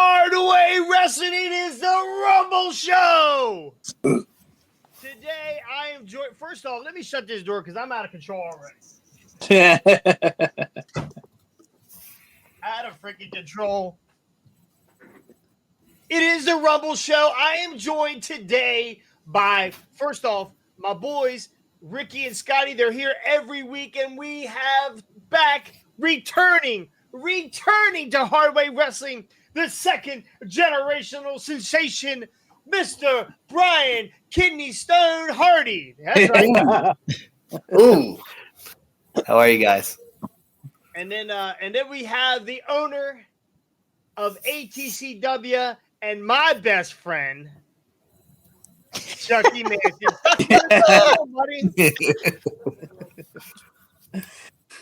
Hardway Wrestling. It is the Rumble Show. Today, I am joined. First off, let me shut this door because I'm out of control already. Out of freaking control. It is the Rumble Show. I am joined today by, first off, my boys, Ricky and Scotty. They're here every week, and we have back returning to Hardway Wrestling, the second generational sensation, Mr. Brian Kidney Stone Hardy. That's right. Ooh. How are you guys? And then we have the owner of ATCW and my best friend, Chucky Manson. Buddy.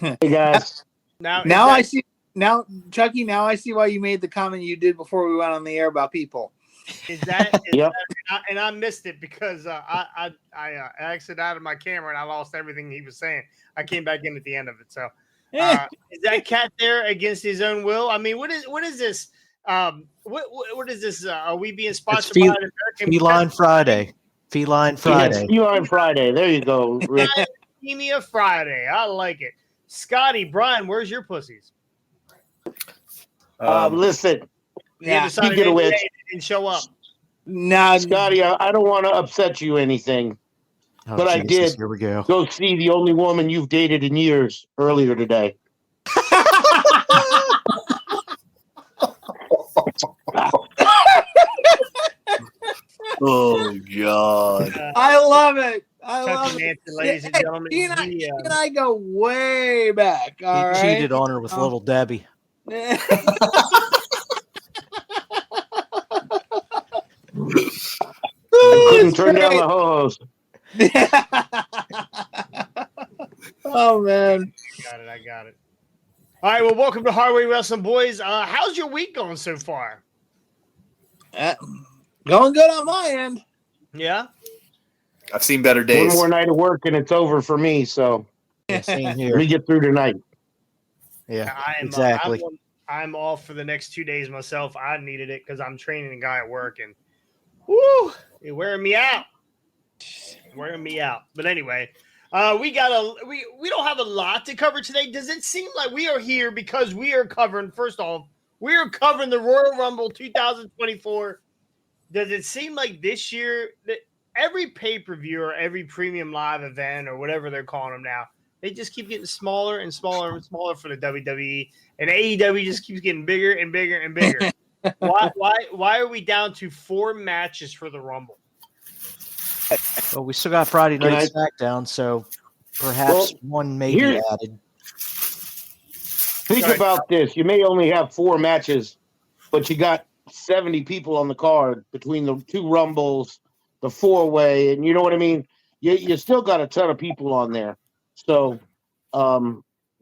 Hey guys. Now I see. Now, Chucky. Now I see why you made the comment you did before we went on the air about people. Yep. And I missed it because I exited out of my camera and I lost everything he was saying. I came back in at the end of it. So is that cat there against his own will? I mean, what is this? What is this? Are we being sponsored by American Feline Friday? Feline Friday. Yes, Feline Friday. There you go, Rick. Femia Friday. I like it. Scotty, Brian, where's your pussies? Listen. You decided get away. Didn't show up. No, Scotty, I don't want to upset you anything, but I did. Here we go. Go see the only woman you've dated in years earlier today. Oh God! I love it. I Chucky love Manson, it. ladies and gentlemen. He and I go way back. All right. Cheated on her with little Debbie. Couldn't turn down the hose. Oh man. I got it. All right, well, welcome to Hardway Wrestling, boys. How's your week going so far? Going good on my end. Yeah. I've seen better days. One more night of work and it's over for me. So Yeah, same let here. me get through tonight. Yeah, I'm, exactly. I'm off for the next 2 days myself. I needed it because I'm training a guy at work, and woo, you're wearing me out. But anyway, we don't have a lot to cover today. Does it seem like we are here because we are covering? First off, we are covering the Royal Rumble 2024. Does it seem like this year that every pay-per-view or every premium live event or whatever they're calling them now, they just keep getting smaller and smaller and smaller for the WWE, and AEW just keeps getting bigger and bigger and bigger. Why are we down to 4 matches for the Rumble? Well, we still got Friday Night SmackDown, so perhaps one may be added. Think about this. You may only have 4 matches, but you got 70 people on the card between the 2 Rumbles, the 4-way, and you know what I mean? You still got a ton of people on there. So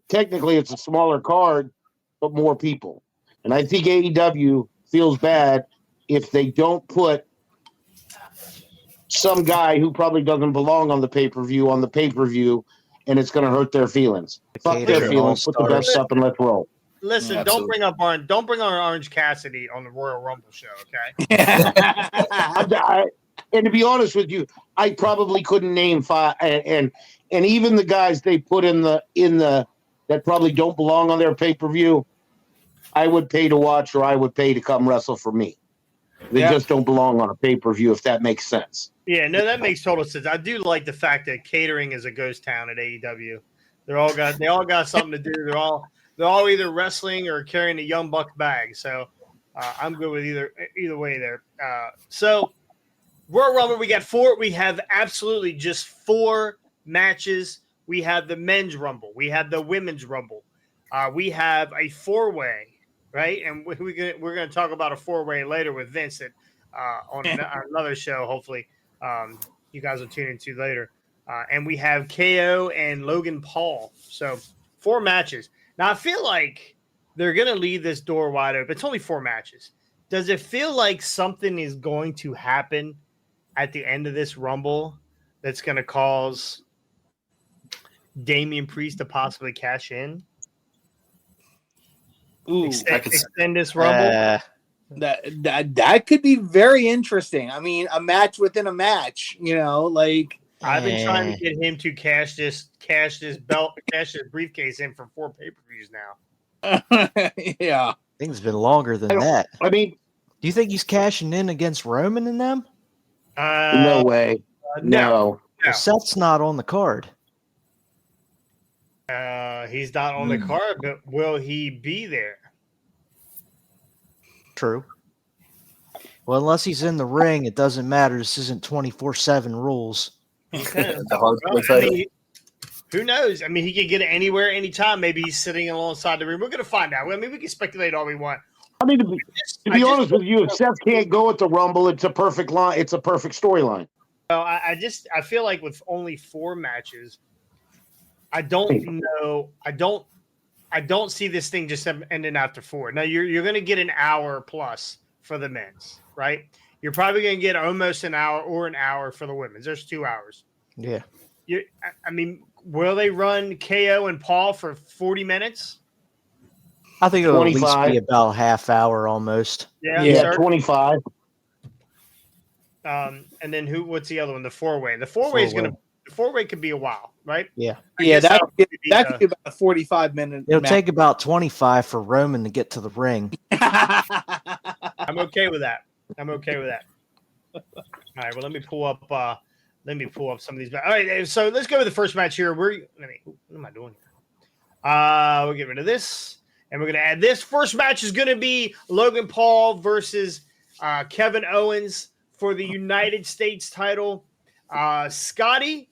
technically it's a smaller card, but more people. And I think AEW feels bad if they don't put some guy who probably doesn't belong on the pay-per-view, and it's going to hurt their feelings. Fuck their feelings. Put the best up and let's roll. Listen, don't bring up Orange Cassidy on the Royal Rumble show, okay? And to be honest with you, I probably couldn't name 5, and even the guys they put in the that probably don't belong on their pay-per-view, I would pay to watch, or I would pay to come wrestle for me. They just don't belong on a pay-per-view, if that makes sense. Yeah, no, that makes total sense. I do like the fact that catering is a ghost town at AEW. They all got something to do. They're all either wrestling or carrying a Young Buck bag. So I'm good with either way there. So Royal Rumble, we got 4. We have absolutely just 4 matches. We have the men's Rumble. We have the women's Rumble. We have a 4-way, right? And we're going to talk about a 4-way later with Vincent on another show. Hopefully, you guys will tune into later. And we have KO and Logan Paul. So 4 matches. Now I feel like they're going to leave this door wide open. It's only 4 matches. Does it feel like something is going to happen at the end of this Rumble that's going to cause Damian Priest to possibly cash in? Ooh, Extend this Rumble? That could be very interesting. I mean, a match within a match, like I've been trying to get him to cash this briefcase in for 4 pay-per-views now. yeah. I think it's been longer than that. I mean, Do you think he's cashing in against Roman and them? no way. No. Well, Seth's not on the card. He's not on the card, but will he be there? True. Well, unless he's in the ring, it doesn't matter. This isn't 24/7 rules. The hardcore I title. mean, who knows? I mean, he could get it anywhere, anytime. Maybe he's sitting alongside the ring. We're going to find out. I mean, we can speculate all we want. I mean, to be honest with you, if Seth can't go at the Rumble, it's a perfect line. It's a perfect storyline. Well, I feel like with only 4 matches, I don't know. I don't see this thing just ending after 4. Now you're going to get an hour plus for the men's, right? You're probably going to get almost an hour or an hour for the women's. There's 2 hours. Yeah. I mean, will they run KO and Paul for 40 minutes? I think it'll at least 25. be about a half hour almost. Yeah, sure. 25. And then what's the other one? The 4-way. The 4-way is going to. The 4-way could be a while, right? Yeah. Yeah, guess that could that'll be about a 45-minute. It'll take about 25 for Roman to get to the ring. I'm okay with that. All right. Well, let me pull up some of these. All right. So let's go with the first match here. What am I doing here? We'll get rid of this, and we're going to add this. First match is going to be Logan Paul versus Kevin Owens for the United States title. Scotty,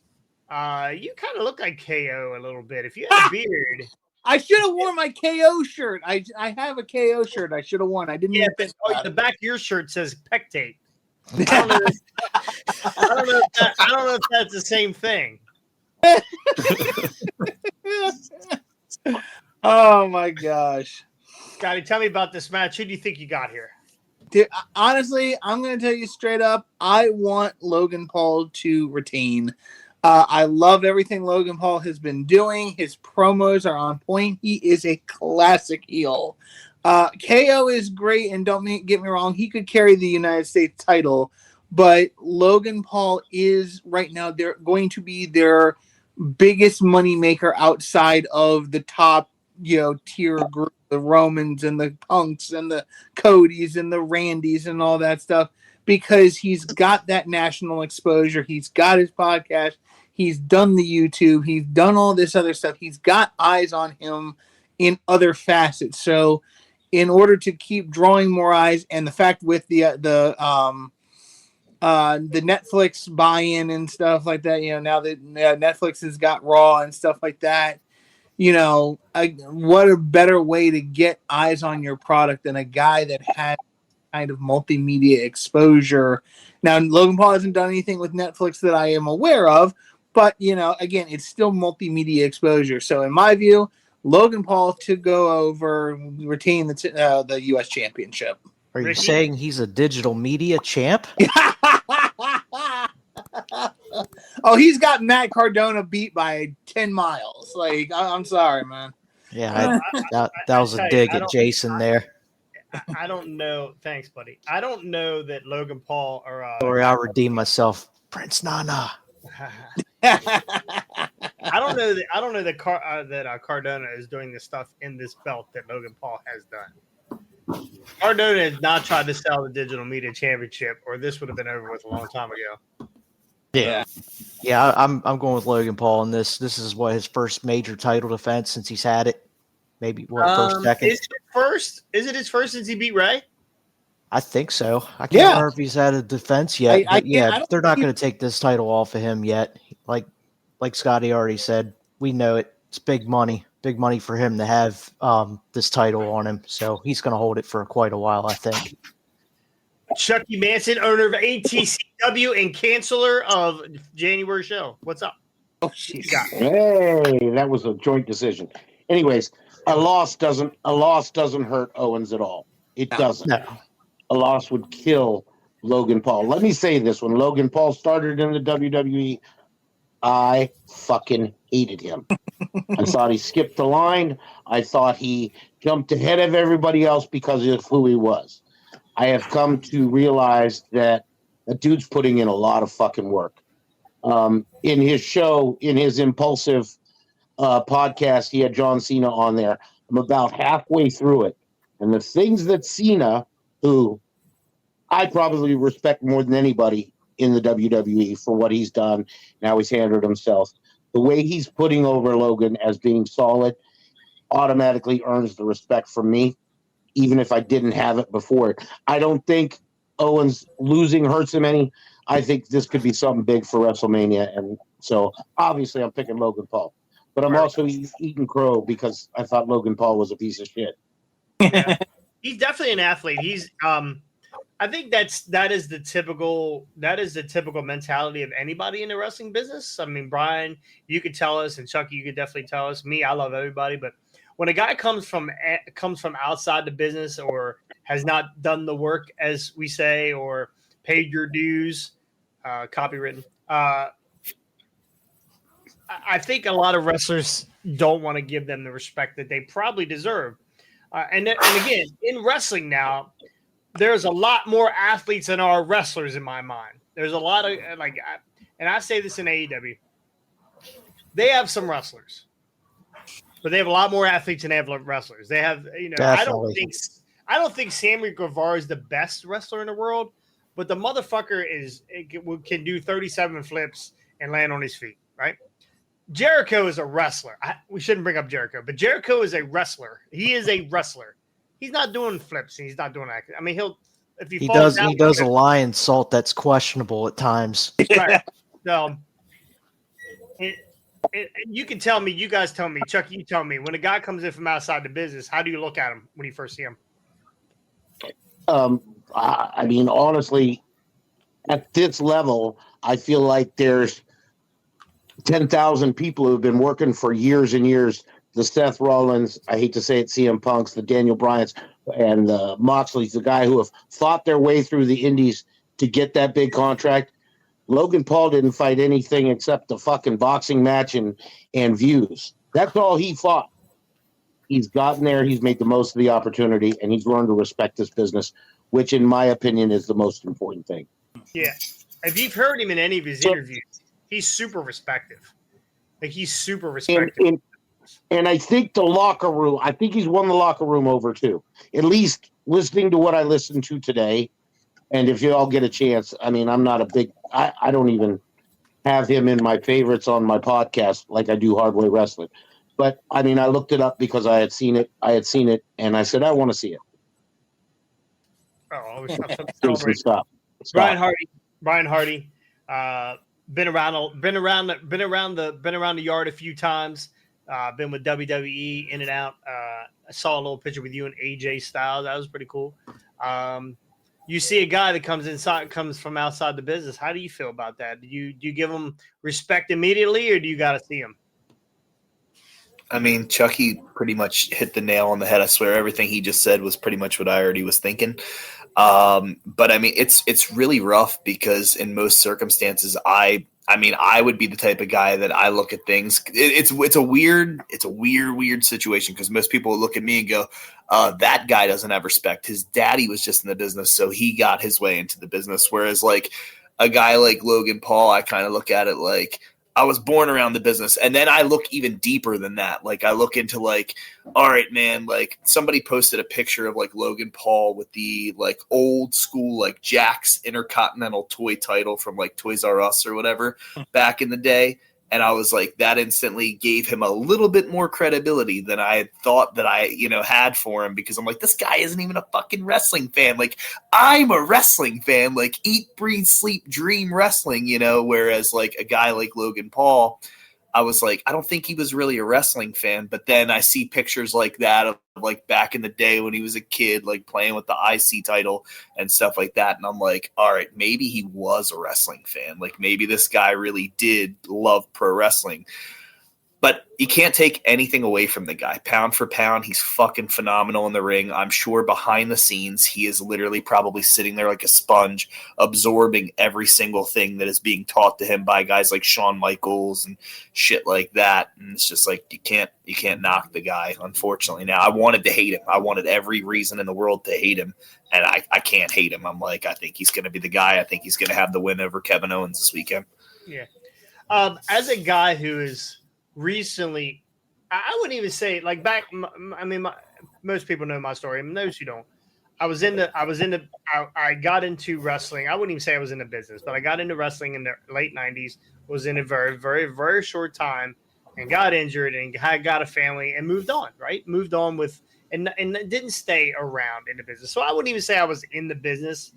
you kind of look like KO a little bit. If you had a beard. I should have worn my KO shirt. I have a KO shirt I should have worn. I didn't even think about the it. back of your shirt says Pectate. I don't know if that's the same thing. Oh my gosh. Scotty, tell me about this match. Who do you think you got here? Dude, honestly, I'm going to tell you straight up. I want Logan Paul to retain. I love everything Logan Paul has been doing. His promos are on point. He is a classic heel. KO is great, and don't get me wrong, he could carry the United States title, but Logan Paul is right now they're going to be their biggest money maker outside of the top, tier group, the Romans and the Punks and the Codys and the Randys and all that stuff, because he's got that national exposure. He's got his podcast. He's done the YouTube. He's done all this other stuff. He's got eyes on him in other facets. So in order to keep drawing more eyes, and the fact with the Netflix buy-in and stuff like that, now that Netflix has got Raw and stuff like that, what a better way to get eyes on your product than a guy that had kind of multimedia exposure. Now, Logan Paul hasn't done anything with Netflix that I am aware of, but, again, it's still multimedia exposure. So in my view, Logan Paul to go over, retain the U.S. Championship. Are you saying he's a digital media champ? Oh, he's got Matt Cardona beat by 10 miles. Like, I'm sorry, man. Yeah, that was a dig at Jason there. I don't know. Thanks, buddy. I don't know that Logan Paul or Sorry, I'll redeem myself. Prince Nana. I don't know that Cardona is doing the stuff in this belt that Logan Paul has done. Cardona has not tried to sell the digital media championship, or this would have been over with a long time ago. Yeah. I'm going with Logan Paul in this. This is his first major title defense since he's had it. Maybe first, second. Is it first? Is it his first since he beat Ray? I think so. I can't remember if he's had a defense yet. They're not going to take this title off of him yet. Like Scotty already said, we know it. It's big money for him to have this title on him. So he's going to hold it for quite a while, I think. Chucky Manson, owner of ATCW and canceller of January show. What's up? Oh, jeez. Hey, that was a joint decision. Anyways, a loss doesn't hurt Owens at all. It doesn't. No. A loss would kill Logan Paul. Let me say this: when Logan Paul started in the WWE, I fucking hated him. I thought he skipped the line. I thought he jumped ahead of everybody else because of who he was. I have come to realize that the dude's putting in a lot of fucking work. In his show, in his Impulsive podcast, he had John Cena on there. I'm about halfway through it. And the things that Cena, who I probably respect more than anybody in the WWE for what he's done and how he's handled himself, the way he's putting over Logan as being solid automatically earns the respect from me, even if I didn't have it before. I don't think Owens losing hurts him any. I think this could be something big for WrestleMania. And so obviously I'm picking Logan Paul. But I'm also eating crow because I thought Logan Paul was a piece of shit. Yeah. He's definitely an athlete. He's I think that is the typical mentality of anybody in the wrestling business. I mean, Brian, you could tell us, and Chucky, you could definitely tell us. Me, I love everybody, but when a guy comes from outside the business or has not done the work, as we say, or paid your dues, copywritten, I think a lot of wrestlers don't want to give them the respect that they probably deserve. And again, in wrestling now, there's a lot more athletes than are wrestlers in my mind. There's a lot of and I say this in AEW. They have some wrestlers, but they have a lot more athletes than they have wrestlers. They have, Definitely. I don't think Sammy Guevara is the best wrestler in the world, but the motherfucker can do 37 flips and land on his feet, right? Jericho is a wrestler. We shouldn't bring up Jericho, but Jericho is a wrestler. He is a wrestler. He's not doing flips. He's not doing that. I mean, he does a lion salt that's questionable at times. Right. So, you can tell me. You guys tell me. Chuck, you tell me. When a guy comes in from outside the business, how do you look at him when you first see him? I mean, honestly, at this level, I feel like there's 10,000 people who have been working for years and years. The Seth Rollins, I hate to say it, CM Punks, the Daniel Bryants, and the Moxleys, the guy who have fought their way through the indies to get that big contract. Logan Paul didn't fight anything except the fucking boxing match and views. That's all he fought. He's gotten there. He's made the most of the opportunity, and he's learned to respect this business, which, in my opinion, is the most important thing. Yeah. If you've heard him in any of his interviews, he's super respectful. Like, he's super respectful. And I think the locker room, I think he's won the locker room over too. At least listening to what I listened to today. And if you all get a chance, I mean, I'm not a big, I don't even have him in my favorites on my podcast like I do Hardway Wrestling. But I mean, I looked it up because I had seen it, and I said, I want to see it. Oh, Stop. Brian Hardy, been around the yard a few times. Been with WWE in and out. I saw a little picture with you and AJ Styles. That was pretty cool. You see a guy that comes from outside the business. How do you feel about that? Do you give him respect immediately, or do you got to see him? I mean, Chucky pretty much hit the nail on the head. I swear everything he just said was pretty much what I already was thinking. But I mean, it's really rough because in most circumstances, I would be the type of guy that I look at things. It's a weird situation because most people look at me and go, that guy doesn't have respect. His daddy was just in the business, so he got his way into the business. Whereas like a guy like Logan Paul, I kind of look at it like I was born around the business. And then I look even deeper than that. Like I look into like, all right, man, like somebody posted a picture of like Logan Paul with the like old school, like Jack's Intercontinental toy title from like Toys R Us or whatever back in the day. And I was like, that instantly gave him a little bit more credibility than I had thought that I, had for him, because I'm like, this guy isn't even a fucking wrestling fan. Like, I'm a wrestling fan, like eat, breathe, sleep, dream wrestling, whereas like a guy like Logan Paul, I was like, I don't think he was really a wrestling fan. But then I see pictures like that of like back in the day when he was a kid, like playing with the IC title and stuff like that. And I'm like, all right, maybe he was a wrestling fan. Like maybe this guy really did love pro wrestling. But you can't take anything away from the guy. Pound for pound, he's fucking phenomenal in the ring. I'm sure behind the scenes, he is literally probably sitting there like a sponge, absorbing every single thing that is being taught to him by guys like Shawn Michaels and shit like that. And it's just like you can't knock the guy, unfortunately. Now, I wanted to hate him. I wanted every reason in the world to hate him, and I can't hate him. I'm like, I think he's going to be the guy. I think he's going to have the win over Kevin Owens this weekend. Yeah. As a guy who is recently, I wouldn't even say like back. Most people know my story. I mean, those who don't, I got into wrestling. I wouldn't even say I was in the business, but I got into wrestling in the late '90s. Was in a very, very, very short time, and got injured, and got a family, and moved on. Right, moved on with, and didn't stay around in the business. So I wouldn't even say I was in the business.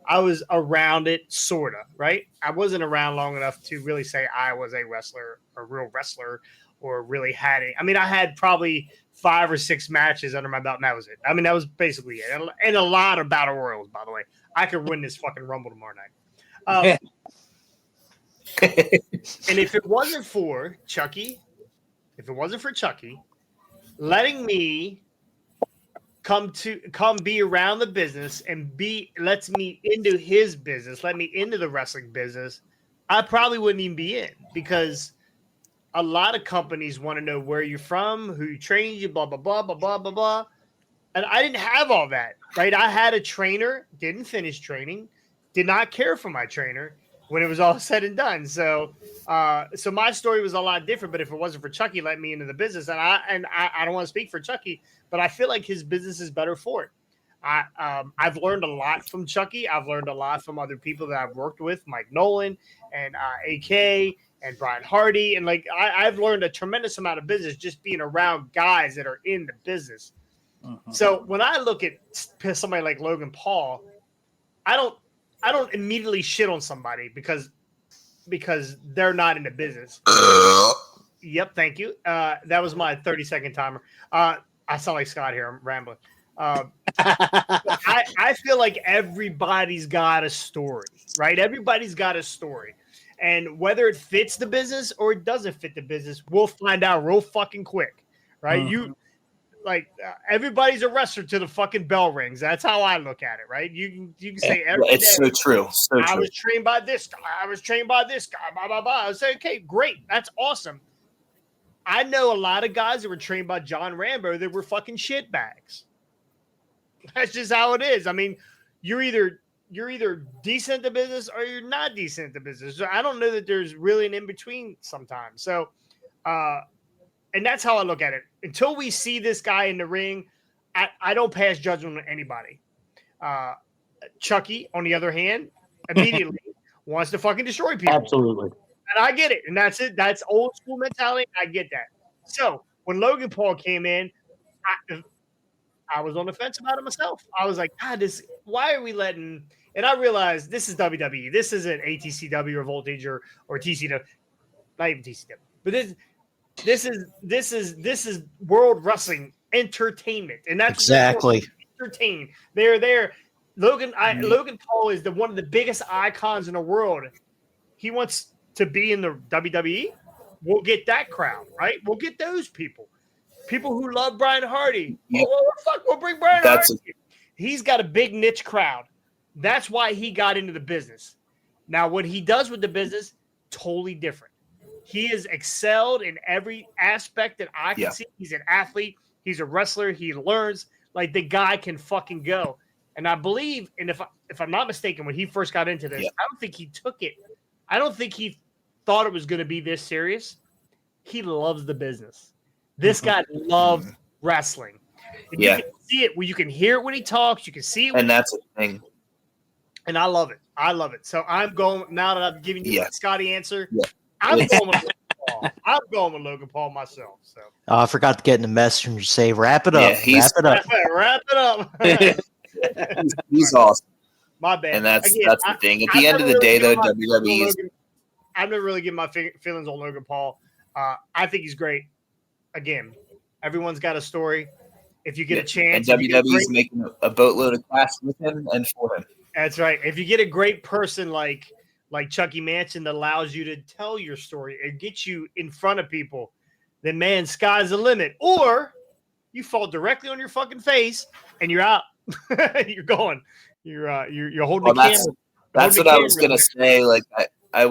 I was around it, sort of, right? I wasn't around long enough to really say I was a wrestler, a real wrestler, or really had it. I mean, I had probably 5 or 6 matches under my belt, and that was it. I mean, that was basically it. And a lot of battle royals, by the way. I could win this fucking Rumble tomorrow night. And if it wasn't for Chucky, letting me come be around the business and lets me into his business, let me into the wrestling business, I probably wouldn't even be in, because a lot of companies want to know where you're from, who trained you, blah, blah, blah, blah, blah, blah, blah. And I didn't have all that, right? I had a trainer, didn't finish training, did not care for my trainer when it was all said and done. So my story was a lot different, but if it wasn't for Chucky letting me into the business, and I don't want to speak for Chucky, but I feel like his business is better for it. I've learned a lot from Chucky. I've learned a lot from other people that I've worked with, Mike Nolan and AK and Brian Hardy. And like, I've learned a tremendous amount of business just being around guys that are in the business. Mm-hmm. So when I look at somebody like Logan Paul, I don't immediately shit on somebody because they're not in the business. Yep. Thank you. That was my 30-second timer. I sound like Scott here. I'm rambling. I feel like everybody's got a story, right? Everybody's got a story. And whether it fits the business or it doesn't fit the business, we'll find out real fucking quick, right? Mm-hmm. Everybody's a wrestler till the fucking bell rings. That's how I look at it, right? You can say every day, so true. So I was trained by this guy. I was trained by this guy. Blah blah blah. I would say, okay, great, that's awesome. I know a lot of guys that were trained by John Rambo that were fucking shitbags. That's just how it is. I mean, you're either decent at the business or you're not decent at the business. So I don't know that there's really an in between sometimes. So, and that's how I look at it. Until we see this guy in the ring, I don't pass judgment on anybody. Chucky, on the other hand, immediately wants to fucking destroy people. Absolutely. And I get it. And that's it. That's old school mentality. I get that. So when Logan Paul came in, I was on the fence about it myself. I was like, God, why are we letting, and I realized this is WWE. This isn't ATCW or Voltage or TCW. Not even TCW. But this is World Wrestling Entertainment. And that's exactly entertain. They're there. Logan Paul is one of the biggest icons in the world. He wants to be in the WWE. We'll get that crowd, right? We'll get those people. People who love Brian Hardy. Yep. We'll bring Brian Hardy. He's got a big niche crowd. That's why he got into the business. Now, what he does with the business, totally different. He has excelled in every aspect that I can see. He's an athlete. He's a wrestler. He learns. Like, the guy can fucking go. And I believe, and if I'm not mistaken, when he first got into this, I don't think he took it. I don't think he thought it was going to be this serious. He loves the business. This guy loves wrestling. And you can see it. You can hear it when he talks. You can see it. And that's the thing. And I love it. I love it. So I'm going, now that I've given you the Scotty answer, I'm going with Logan Paul. I'm going with Logan Paul myself. So I forgot to get in the message and say, wrap it up. Wrap it up. He's awesome. My bad. And that's the thing. At the end of the day, though, WWE is. I've never really given my feelings on Logan Paul. I think he's great. Again, everyone's got a story. If you get a chance, and WWE is making a boatload of cash with him and for him. That's right. If you get a great person like Chucky Manson that allows you to tell your story and get you in front of people, then man, sky's the limit. Or you fall directly on your fucking face and you're out. You're going. You're holding the camera. That's what I was gonna say. Like I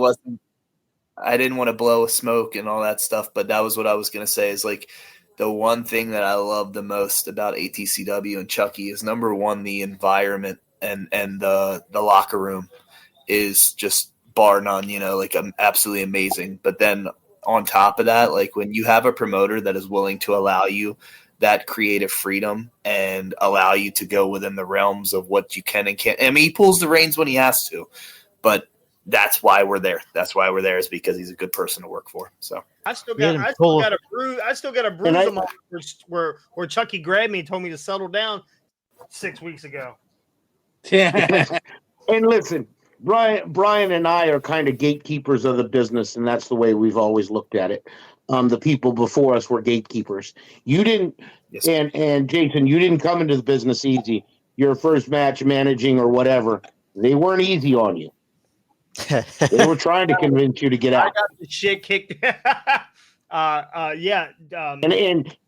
didn't want to blow smoke and all that stuff, but that was what I was gonna say. Is like the one thing that I love the most about ATCW and Chucky is number one, the environment and the locker room is just bar none. Like absolutely amazing. But then on top of that, like when you have a promoter that is willing to allow you that creative freedom and allow you to go within the realms of what you can and can't. I mean, he pulls the reins when he has to, but that's why we're there. That's why we're there, is because he's a good person to work for. So I still got a bruise on my where Chucky grabbed me and told me to settle down 6 weeks ago. Yeah. And listen, Brian and I are kind of gatekeepers of the business, and that's the way we've always looked at it. The people before us were gatekeepers. You didn't, yes. and Jason, you didn't come into the business easy. Your first match managing or whatever, they weren't easy on you. They were trying to convince you to get out. I got the shit kicked.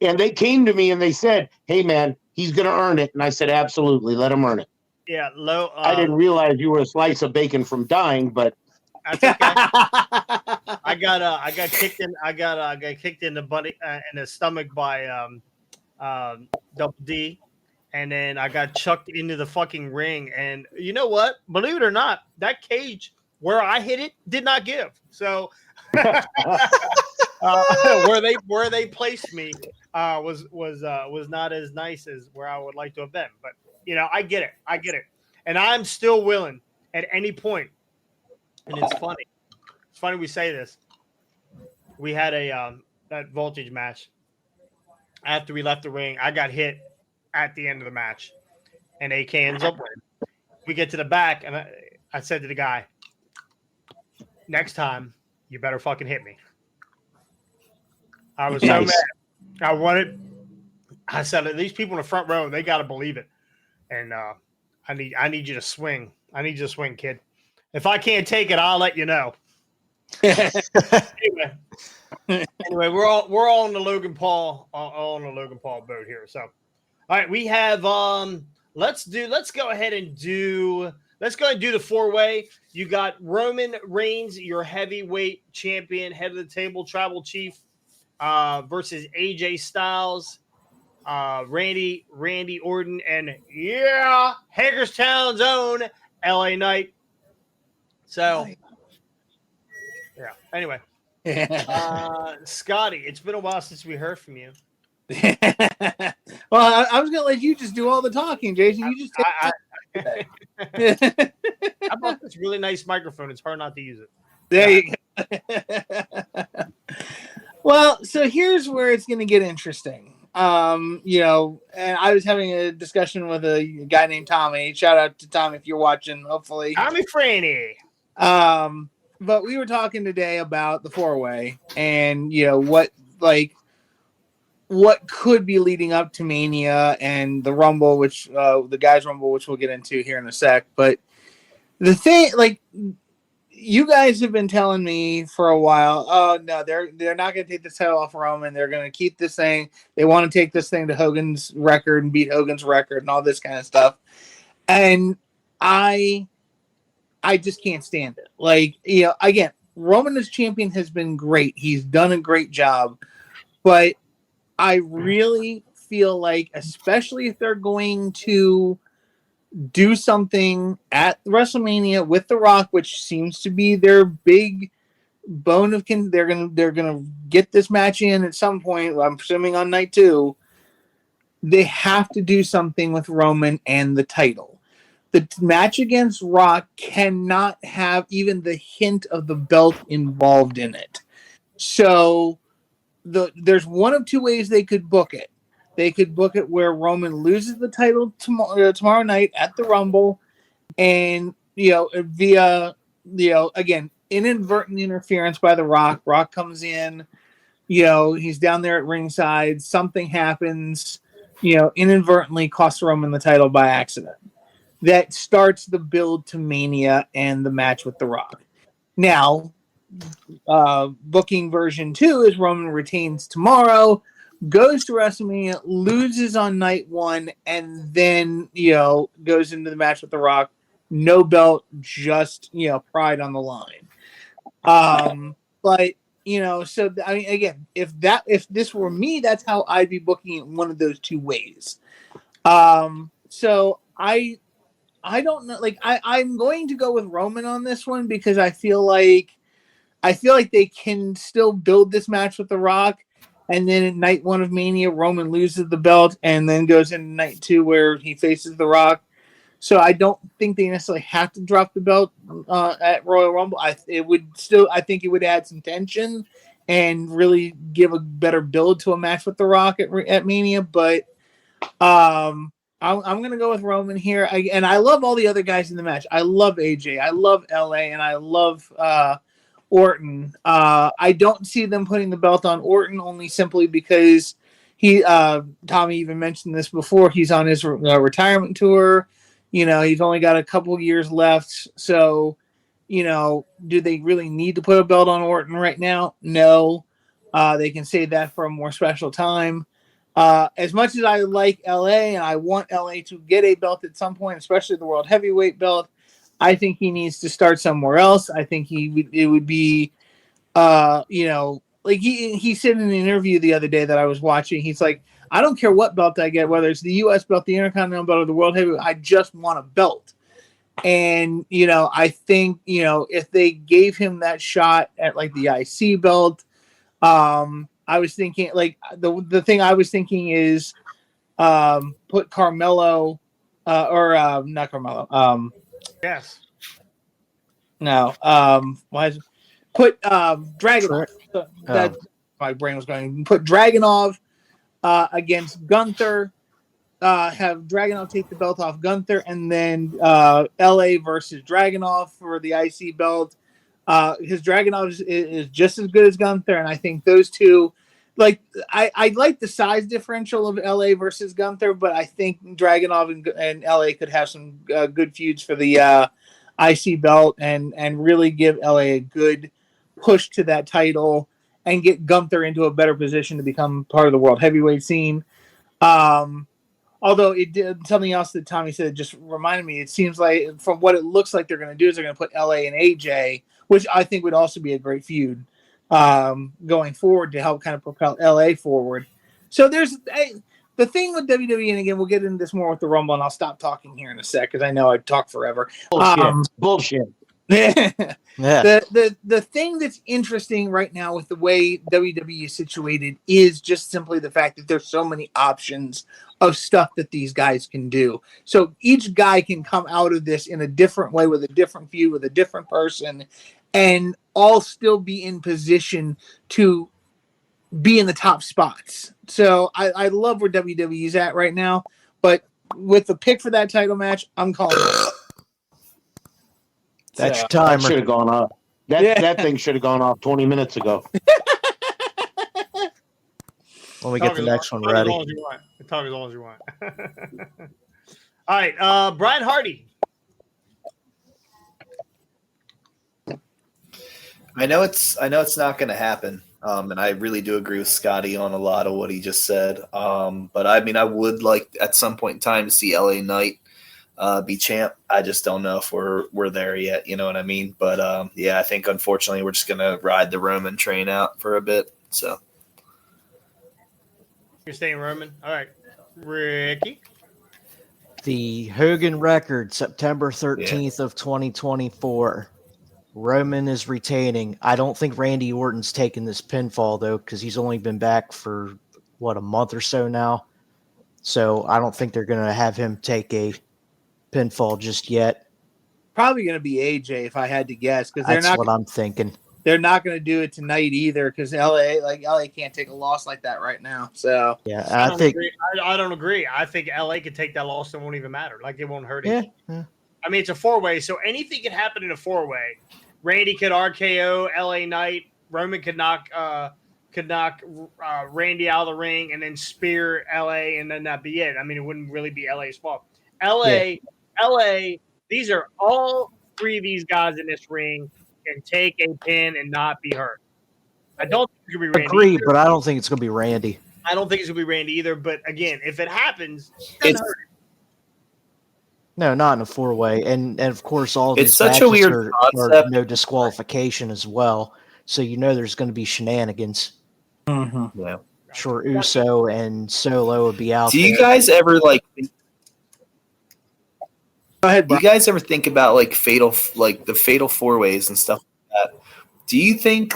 And they came to me and they said, "Hey, man, he's going to earn it." And I said, "Absolutely, let him earn it." Yeah, I didn't realize you were a slice of bacon from dying, but that's okay. I got kicked in the butt in the stomach by Double D, and then I got chucked into the fucking ring. And you know what? Believe it or not, that cage where I hit it did not give. So where they placed me was not as nice as where I would like to have been. But I get it, and I'm still willing at any point. And it's funny we say this. We had that voltage match. After we left the ring, I got hit at the end of the match, and AK ends up winning. We get to the back, and I said to the guy, "Next time, you better fucking hit me." I was so mad. I said, "These people in the front row, they got to believe it, and I need you to swing. I need you to swing, kid. If I can't take it, I'll let you know." Anyway, we're all on the Logan Paul boat here. So, all right, we have let's go ahead and do the four-way. You got Roman Reigns, your heavyweight champion, head of the table, tribal chief, versus AJ Styles, Randy Orton, and Hagerstown's own LA Knight. So, yeah. Anyway, Scotty, it's been a while since we heard from you. Well, I was going to let you just do all the talking, Jason. You just I bought this really nice microphone. It's hard not to use it. There you go. Well, so here's where it's going to get interesting. And I was having a discussion with a guy named Tommy. Shout out to Tommy if you're watching, hopefully. Tommy Franny. But we were talking today about the four-way and, what could be leading up to Mania and the Rumble, which the guys' Rumble, which we'll get into here in a sec. But the thing, you guys have been telling me for a while, oh no, they're not going to take this title off Roman. They're going to keep this thing. They want to take this thing to Hogan's record and beat Hogan's record and all this kind of stuff. And I just can't stand it. Again, Roman as champion has been great. He's done a great job, but I really feel like, especially if they're going to do something at WrestleMania with The Rock, which seems to be their big bone of they're gonna get this match in at some point. I'm assuming on night 2. They have to do something with Roman and the title. The match against Rock cannot have even the hint of the belt involved in it. So there's one of two ways they could book it. They could book it where Roman loses the title tomorrow night at the Rumble, and via again inadvertent interference by The Rock. Rock comes in, he's down there at ringside. Something happens, inadvertently costs Roman the title by accident. That starts the build to Mania and the match with The Rock. Now, booking version 2 is Roman retains tomorrow, goes to WrestleMania, loses on night 1, and then goes into the match with The Rock. No belt, just pride on the line. But so I mean, again, if this were me, that's how I'd be booking it, one of those two ways. So I don't know. Like I'm going to go with Roman on this one because I feel like they can still build this match with The Rock, and then at night 1 of Mania, Roman loses the belt and then goes into night 2 where he faces The Rock. So I don't think they necessarily have to drop the belt at Royal Rumble. I think it would add some tension and really give a better build to a match with The Rock at Mania. But I'm going to go with Roman here. And I love all the other guys in the match. I love AJ. I love LA. And I love Orton. I don't see them putting the belt on Orton only simply because Tommy even mentioned this before. He's on his retirement tour. He's only got a couple years left. So, do they really need to put a belt on Orton right now? No. They can save that for a more special time. As much as I like LA and I want LA to get a belt at some point, especially the World Heavyweight belt, I think he needs to start somewhere else. I think it would be, like he said in an interview the other day that I was watching, he's like, I don't care what belt I get, whether it's the U.S. belt, the Intercontinental belt, or the World Heavyweight. I just want a belt. And, I think, if they gave him that shot at like the IC belt, I was thinking like the thing I was thinking is put Carmelo or not Carmelo. Yes. No. Put Dragunov. That my brain was going. Put Dragunov against Gunther, have Dragunov take the belt off Gunther, and then LA versus Dragunov for the IC belt. His Dragunov is just as good as Gunther, and I think those two, like I like the size differential of LA versus Gunther, but I think Dragunov and LA could have some good feuds for the IC belt and really give LA a good push to that title and get Gunther into a better position to become part of the world heavyweight scene. Although it did something else that Tommy said just reminded me. It seems like from what it looks like they're going to do is they're going to put LA and AJ, which I think would also be a great feud going forward to help kind of propel LA forward. So there's the thing with WWE, and again, we'll get into this more with the Rumble, and I'll stop talking here in a sec because I know I talk forever. Bullshit. The thing that's interesting right now with the way WWE is situated is just simply the fact that there's so many options of stuff that these guys can do. So each guy can come out of this in a different way with a different feud with a different person and all still be in position to be in the top spots. So I love where WWE is at right now, but with the pick for that title match, I'm calling it. That's your timer. That should have gone off. That thing should have gone off 20 minutes ago. When we get the next one ready. Talk as long as you want. All right, Brian Hardy. I know it's not going to happen, and I really do agree with Scotty on a lot of what he just said. But I mean, I would like at some point in time to see LA Knight be champ. I just don't know if we're there yet. You know what I mean? But yeah, I think unfortunately we're just going to ride the Roman train out for a bit. So you're staying Roman. All right, Ricky. The Hogan record, September 13th of 2024. Roman is retaining. I don't think Randy Orton's taking this pinfall, though, because he's only been back for, a month or so now. So I don't think they're going to have him take a pinfall just yet. Probably going to be AJ if I had to guess, because that's what I'm thinking. They're not going to do it tonight either, because LA can't take a loss like that right now. So yeah, I don't agree. I think LA could take that loss and it won't even matter. Like it won't hurt it. Yeah. I mean, it's a 4-way, so anything can happen in a 4-way. Randy could RKO LA Knight. Roman could knock Randy out of the ring and then spear LA, and then that'd be it. I mean, it wouldn't really be LA's fault. LA, these are all three of these guys in this ring can take a pin and not be hurt. I don't think it's going to be Randy. Agree, either. but I don't think it's going to be Randy. I don't think it's going to be Randy either. But again, if it happens, it doesn't hurt. No, not in a 4-way. And of course, all of It's these such a matches weird are concept. no disqualification as well. So there's going to be shenanigans. Mm-hmm. Yeah. Sure, Uso and Solo would be out Do there. you guys ever Go ahead, Do Brian. you guys ever think about the fatal 4-ways and stuff like that? Do you think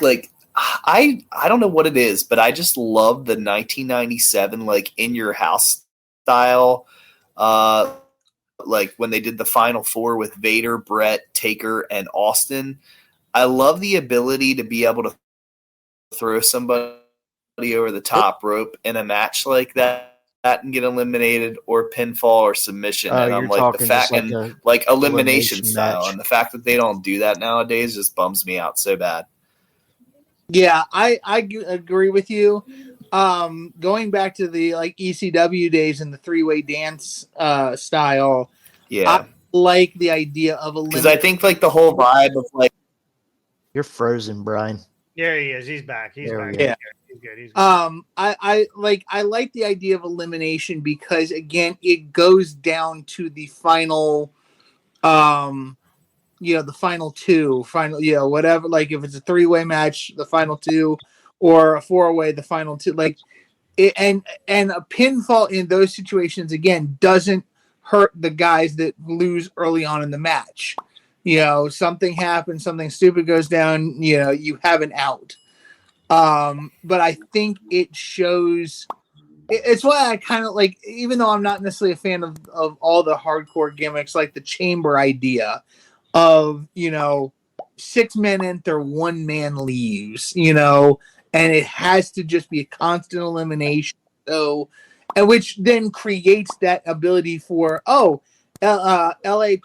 I don't know what it is, but I just love the 1997 in your house style, when they did the Final Four with Vader, Brett, Taker, and Austin. I love the ability to be able to throw somebody over the top rope in a match like that and get eliminated or pinfall or submission. And I'm you're like talking the fact just and elimination elimination style, match. and the fact that they don't do that nowadays just bums me out so bad. Yeah, I agree with you. Going back to the ECW days and the 3-way dance style, Yeah, I like the idea of because I think the whole vibe of You're frozen, Brian. There he is. He's back. He's There we back. go. Yeah. He's good. He's good. I like the idea of elimination because again it goes down to the final the final two, whatever, if it's a 3-way match, the final two, or a 4-way, the final two, and a pinfall in those situations again doesn't hurt the guys that lose early on in the match. Something happens, something stupid goes down, you have an out. But I think it shows. It's why I kind of even though I'm not necessarily a fan of all the hardcore gimmicks, like the chamber idea of 6 men enter, 1 man leaves, and it has to just be a constant elimination. So, and which then creates that ability for LA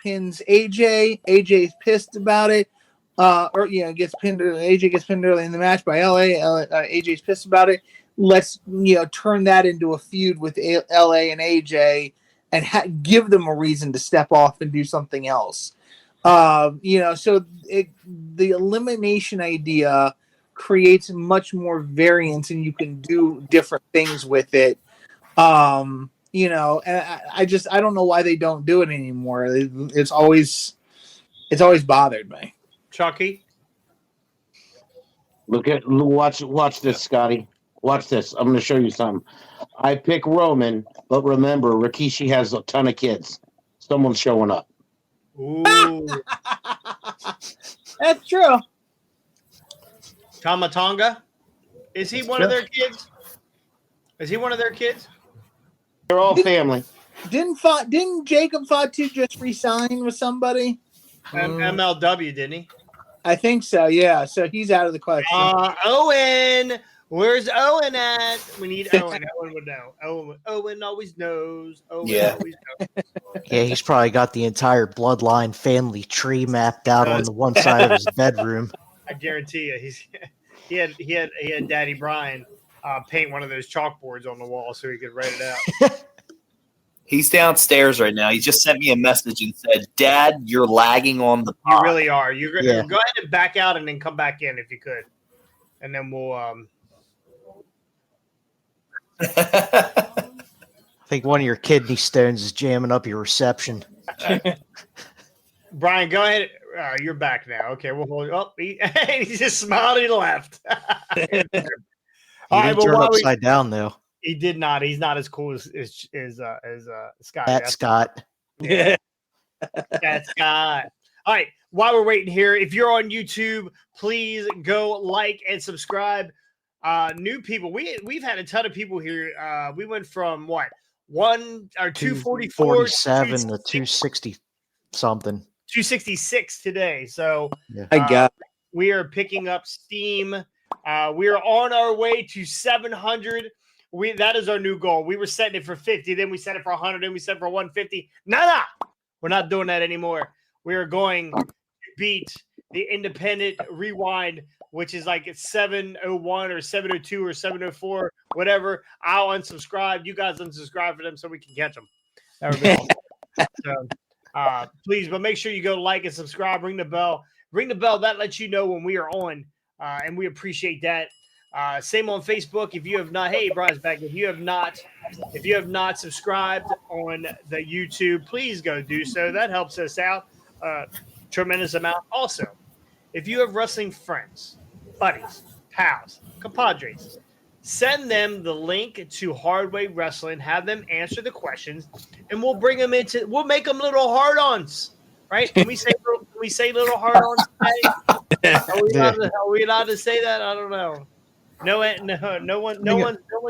pins AJ. AJ's pissed about it. Gets pinned. AJ gets pinned early in the match by LA. AJ's pissed about it. Let's turn that into a feud with LA and AJ, and give them a reason to step off and do something else. So the elimination idea creates much more variance, and you can do different things with it. And I don't know why they don't do it anymore. It's always bothered me. Chucky. Watch this, Scotty. Watch this. I'm going to show you something. I pick Roman, but remember, Rikishi has a ton of kids. Someone's showing up. Ooh. That's true. Tamatonga. Is he one of their kids? Is he one of their kids? They're all family. Didn't Jacob Fatu just resign with somebody? MLW, didn't he? I think so. Yeah. So he's out of the question. Owen. Where's Owen at? We need Owen. Owen would know. Owen always knows. Always knows. Yeah, he's probably got the entire bloodline family tree mapped out on the one side of his bedroom. I guarantee you, he had Daddy Brian paint one of those chalkboards on the wall so he could write it out. He's downstairs right now. He just sent me a message and said, "Dad, you're lagging on the pod." You really are. Go ahead and back out and then come back in if you could, and then we'll. I think one of your kidney stones is jamming up your reception. Brian, go ahead. You're back now. Okay, we'll hold. Oh, he just smiled and he left. He didn't turn upside down though. He did not. He's not as cool as Scott. That's Scott. Yeah. That's Scott. All right. While we're waiting here, if you're on YouTube, please go like and subscribe. New people. We've had a ton of people here. We went from 244 47 to 260 something. 266 today. So Yeah. we are picking up steam. We are on our way to 700. That is our new goal. We were setting it for 50, then we set it for 100, then we set it for 150. Nah, we're not doing that anymore. We are going to beat the Independent Rewind, which is it's 701 or 702 or 704, whatever. I'll unsubscribe. You guys unsubscribe for them so we can catch them. That would be awesome. So, please, but make sure you go like and subscribe, ring the bell. ring the bell. That lets you know when we are on, and we appreciate that. Same on Facebook. If you have not, hey, Brian's back. If you have not subscribed on the YouTube, please go do so. That helps us out tremendous amount. Also, if you have wrestling friends, buddies, pals, compadres, send them the link to Hardway Wrestling. Have them answer the questions, and we'll bring them into. We'll make them little hard-ons, right? Can we say little hard-ons today? Are we allowed to say that? I don't know. No one.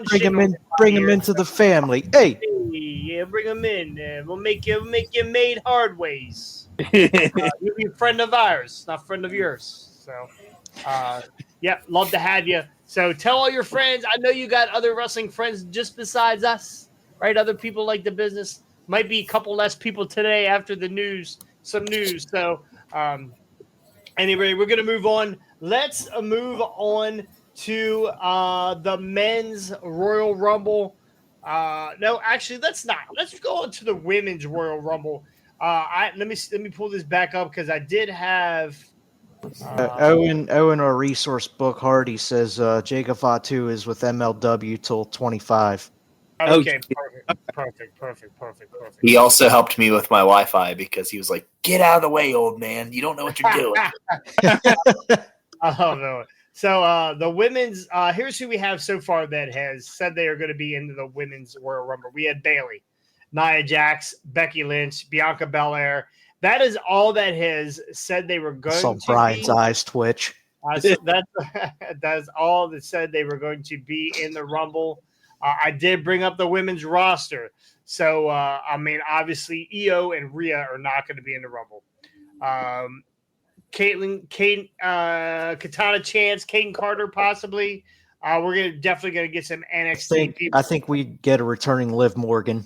Bring them into the family. Hey, yeah, bring them in. We'll make you made hard ways. You'll be a friend of ours, not friend of yours. So, yeah, love to have you. So tell all your friends. I know you got other wrestling friends just besides us, right? Other people like the business. Might be a couple less people today after the news. Some news. So, anyway, we're gonna move on. Let's move on to the men's Royal Rumble. No, actually, let's not. Let's go on to the women's Royal Rumble. Let me pull this back up because I did have Owen, our resource book Hardy says Jacob Fatu is with MLW till 25. Okay, perfect. He also helped me with my Wi-Fi because he was like, "Get out of the way, old man. You don't know what you're doing." Oh no. So the women's here's who we have so far that has said they are going to be into the women's Royal Rumble. We had Bayley, Nia Jax, Becky Lynch, Bianca Belair. That is all that has said they were going Saw to Brian's be. eyes twitch. So that's all that said they were going to be in the Rumble. I did bring up the women's roster. So, I mean, obviously, Io and Rhea are not going to be in the Rumble. Katana Chance, Kayden Carter, possibly. We're definitely going to get some NXT people. I think we get a returning Liv Morgan.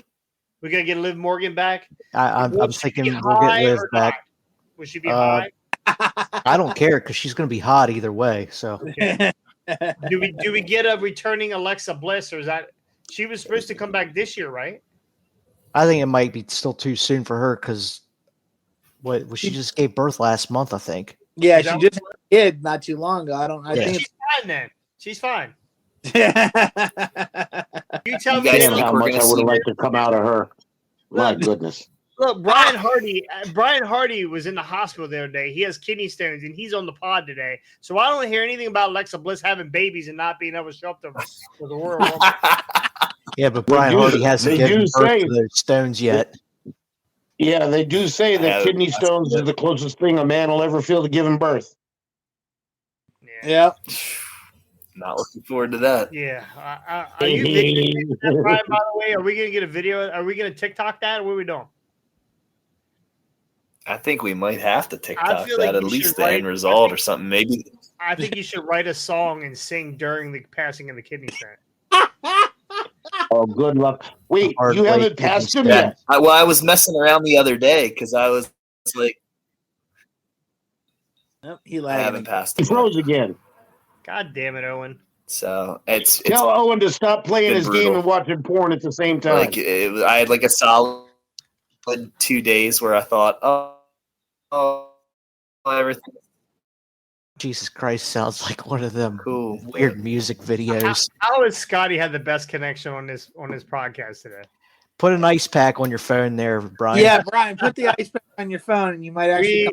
We're going to get Liv Morgan back. I'm thinking we'll get Liv back. Will she be high? I don't care because she's going to be hot either way. So, okay. do we get a returning Alexa Bliss, or is that she was supposed to come back this year, right? I think it might be still too soon for her because she just gave birth last month, I think. Yeah, she just did not too long ago. I think she's fine then. She's fine. You tell me how much I would have liked to come out of her. My goodness. Look, Brian Hardy was in the hospital the other day. He has kidney stones, and he's on the pod today. So I don't hear anything about Alexa Bliss having babies and not being able to show up to the Royal Rumble. Yeah, but Brian Hardy hasn't given birth to those stones yet. Yeah, they do say that kidney stones is the closest thing a man will ever feel to giving birth. Yeah. Not looking forward to that. Yeah. Are you videoing that, Brian, by the way? Are we going to get a video? Are we going to TikTok that, or what are we doing? I think we might have to TikTok that, at least the end result or something. Maybe. I think you should write a song and sing during the passing of the kidney stone. Oh, good luck. Wait, you haven't passed him yet? I was messing around the other day because I was like, nope, I haven't passed him. He froze again. God damn it, Owen. So it's tell Owen to stop playing his game and watching porn at the same time. I had like a solid 2 days where I thought, oh, everything. Jesus Christ, sounds like one of them weird music videos. How has Scotty had the best connection on this podcast today? Put an ice pack on your phone there, Brian. Yeah, Brian, put the ice pack on your phone and you might actually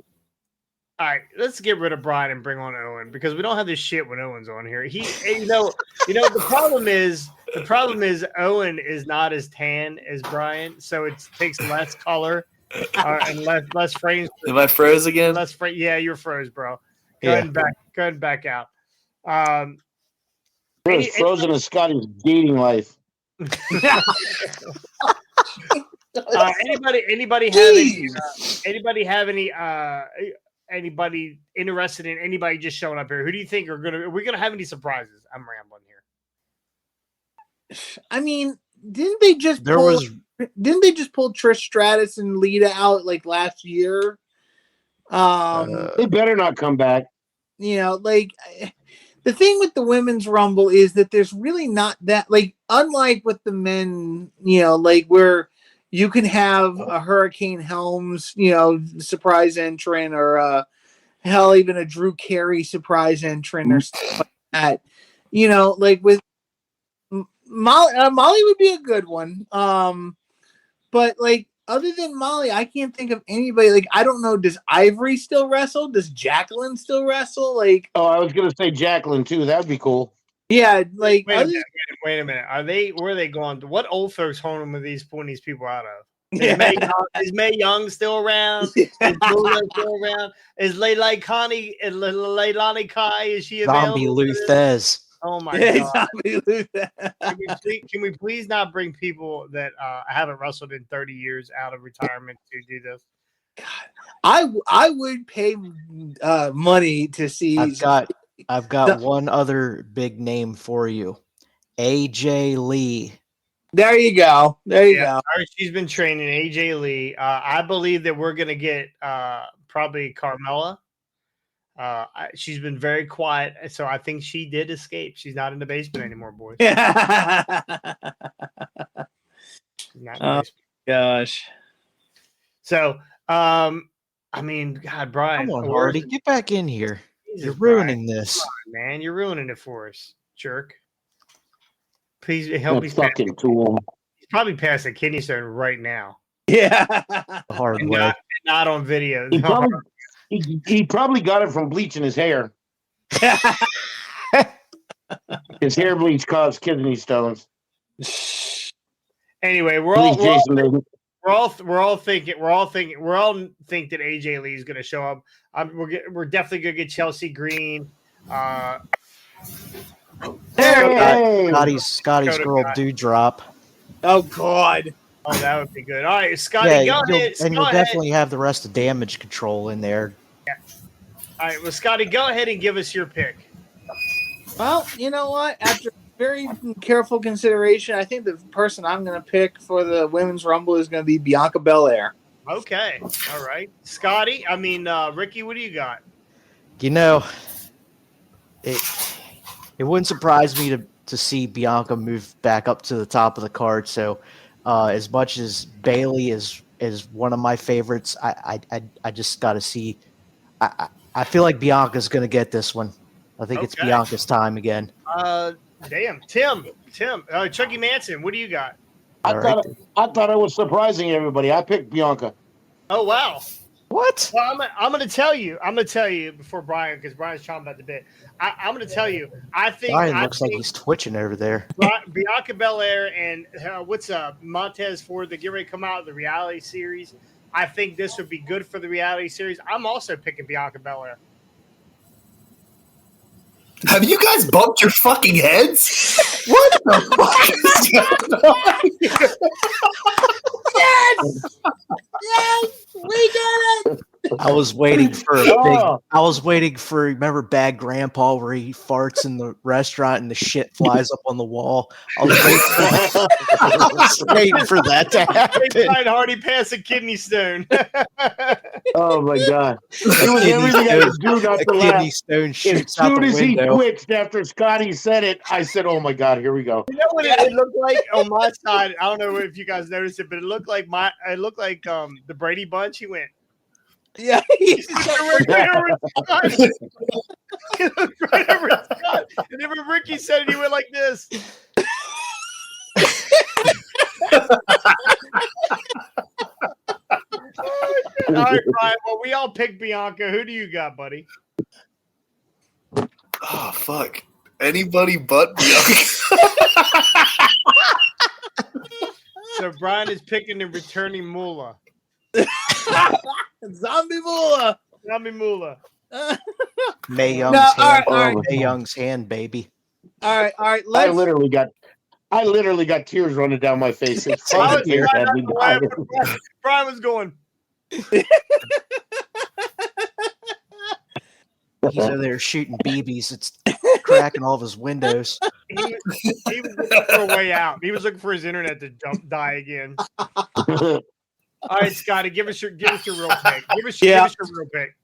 all right, let's get rid of Brian and bring on Owen because we don't have this shit when Owen's on here. The problem is Owen is not as tan as Brian, so it takes less color and less frames. Am I froze again? Yeah, you're froze, bro. Go ahead and back out. Frozen in Scotty's dating life. Anybody have anybody interested in anybody just showing up here? Who do you think are we gonna have any surprises? I'm rambling here. I mean, didn't they just pull Trish Stratus and Lita out like last year? They better not come back. You know, like the thing with the women's Rumble is that there's really not that, like, unlike with the men, you know, like where you can have a Hurricane Helms, you know, surprise entrant, or hell, even a Drew Carey surprise entrant or stuff like that. You know, like with Molly would be a good one. But like other than Molly, I can't think of anybody. Like I don't know. Does Ivory still wrestle? Does Jacqueline still wrestle? Like I was gonna say Jacqueline too. That'd be cool. yeah, like wait a minute. Where are they going? What old folks home are these pulling these people out of? yeah. Is Mae Young still around? Is Lula still around? Is Leilani Kai? Is she available? Zombie Luthez. Oh my Yeah, god! Zombie Can we please not bring people that haven't wrestled in 30 years out of retirement to do this? I would pay money to see. I've got one other big name for you, AJ Lee. There you go. There you go. She's been training AJ Lee. I believe that we're gonna get probably Carmella. She's been very quiet, so I think she did escape. She's not in the basement anymore, boys. Oh gosh. So, I mean, God, Brian, come on, Hardy, get back in here. Jesus, you're ruining Brian. this, on, man. You're ruining it for us, jerk. Please help me. Fucking tool. He's probably past a kidney stone right now. Yeah. the hard And way. not on video. He probably got it from bleaching his hair. His hair bleach caused kidney stones. Anyway, we all think that AJ Lee is going to show up. We're definitely going to get Chelsea Green. Scotty's girl Dewdrop. Oh God. Oh, that would be good. All right, Scotty, go ahead. And you'll definitely have the rest of Damage Control in there. Yeah. All right, well, Scotty, go ahead and give us your pick. Well, you know what? After very careful consideration, I think the person I'm going to pick for the Women's Rumble is going to be Bianca Belair. Okay. All right. Ricky, what do you got? You know, it wouldn't surprise me to see Bianca move back up to the top of the card. So, as much as Bayley is one of my favorites, I just got to see. I feel like Bianca's going to get this one. I think it's Bianca's time again. Damn, Tim, Chucky Manson, what do you got? I thought I was surprising everybody. I picked Bianca. Oh wow. What? Well, I'm going to tell you before Brian, because Brian's chomping at the bit. I'm going to tell you. I think Brian looks like he's twitching over there. Bianca Belair and Montez Ford, they get ready to come out of the reality series. I think this would be good for the reality series. I'm also picking Bianca Belair. Have you guys bumped your fucking heads? What the fuck is going on? Yes, we did it. I was waiting for remember Bad Grandpa where he farts in the restaurant and the shit flies up on the wall. I was waiting for that to happen. Brian Hardy passed a kidney stone. Oh my god! It was everything I could do not to laugh. Kidney stone shoots As out soon the as he window. twitched after Scotty said it, I said, "Oh my god, here we go." You know what it looked like on my side? I don't know if you guys noticed it, but it looked like the Brady Bunch. He went. Yeah. He looked right over Scott. And then when Ricky said it, he went like this. All right, Brian. Well, we all picked Bianca. Who do you got, buddy? Oh fuck! Anybody but Bianca. So Brian is picking the returning Moolah. Zombie Moolah. Zombie Moolah. Mae Young's Mae Young's hand, baby. All right. I literally got tears running down my face. Brian was going. He's over there shooting BBs. It's cracking all of his windows. He was looking for a way out. He was looking for his internet to die again. All right, Scotty, give us your real pick. Give us your real pick.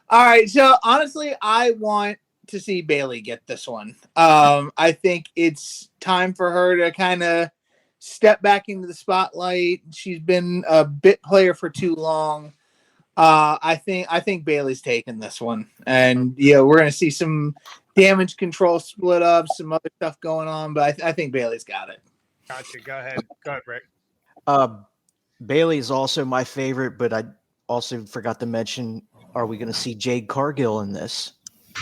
All right. So honestly, I want to see Bayley get this one. I think it's time for her to kind of step back into the spotlight. She's been a bit player for too long. I think Bailey's taking this one, and we're gonna see some damage control split up, some other stuff going on, but I think Bailey's got it. Gotcha. Go ahead, Rick. Bailey is also my favorite, but I also forgot to mention: are we going to see Jade Cargill in this?